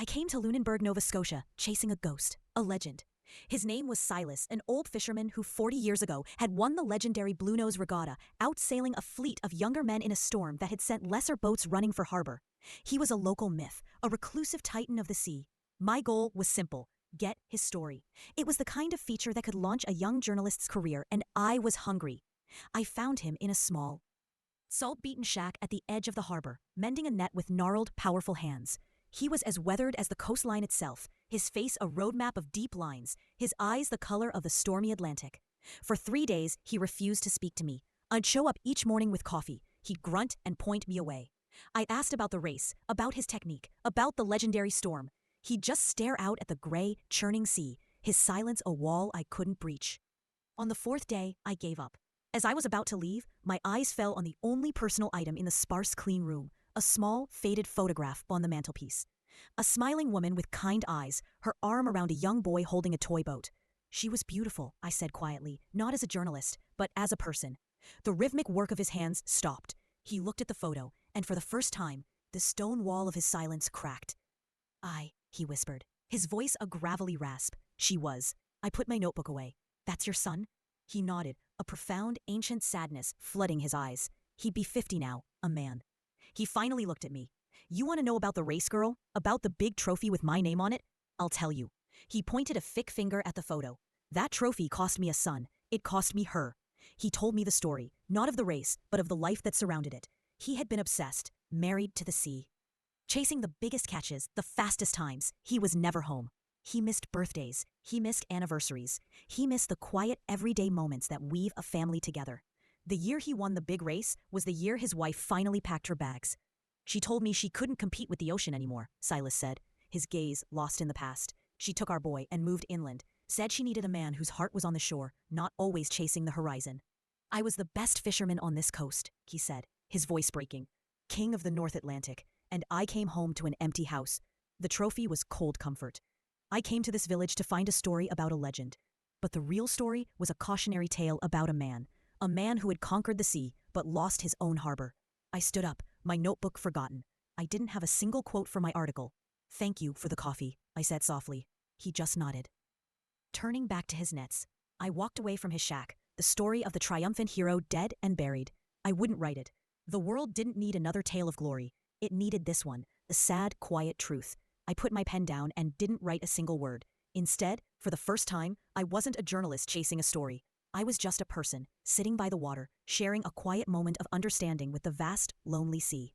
I came to Lunenburg, Nova Scotia, chasing a ghost, a legend. His name was Silas, an old fisherman who 40 years ago had won the legendary Blue Nose Regatta, outsailing a fleet of younger men in a storm that had sent lesser boats running for harbor. He was a local myth, a reclusive titan of the sea. My goal was simple: get his story. It was the kind of feature that could launch a young journalist's career, and I was hungry. I found him in a small, salt-beaten shack at the edge of the harbor, mending a net with gnarled, powerful hands. He was as weathered as the coastline itself, his face a roadmap of deep lines, his eyes the color of the stormy Atlantic. For 3 days, he refused to speak to me. I'd show up each morning with coffee. He'd grunt and point me away. I asked about the race, about his technique, about the legendary storm. He'd just stare out at the gray, churning sea, his silence a wall I couldn't breach. On the 4th day, I gave up. As I was about to leave, my eyes fell on the only personal item in the sparse, clean room, a small, faded photograph on the mantelpiece. A smiling woman with kind eyes, her arm around a young boy holding a toy boat. She was beautiful, I said quietly, not as a journalist, but as a person. The rhythmic work of his hands stopped. He looked at the photo, and for the first time, the stone wall of his silence cracked. He whispered, his voice a gravelly rasp. She was. I put my notebook away. That's your son? He nodded, a profound, ancient sadness flooding his eyes. He'd be 50 now, a man. He finally looked at me. You want to know about the race, girl? About the big trophy with my name on it? I'll tell you. He pointed a thick finger at the photo. That trophy cost me a son. It cost me her. He told me the story, not of the race, but of the life that surrounded it. He had been obsessed, married to the sea. Chasing the biggest catches, the fastest times, he was never home. He missed birthdays. He missed anniversaries. He missed the quiet, everyday moments that weave a family together. The year he won the big race was the year his wife finally packed her bags. She told me she couldn't compete with the ocean anymore, Silas said, his gaze lost in the past. She took our boy and moved inland, said she needed a man whose heart was on the shore, not always chasing the horizon. I was the best fisherman on this coast, he said, his voice breaking. King of the North Atlantic, and I came home to an empty house. The trophy was cold comfort. I came to this village to find a story about a legend. But the real story was a cautionary tale about a man who had conquered the sea but lost his own harbor. I stood up, my notebook forgotten. I didn't have a single quote for my article. Thank you for the coffee, I said softly. He just nodded. Turning back to his nets, I walked away from his shack, the story of the triumphant hero dead and buried. I wouldn't write it. The world didn't need another tale of glory. It needed this one, the sad, quiet truth. I put my pen down and didn't write a single word. Instead, for the first time, I wasn't a journalist chasing a story. I was just a person, sitting by the water, sharing a quiet moment of understanding with the vast, lonely sea.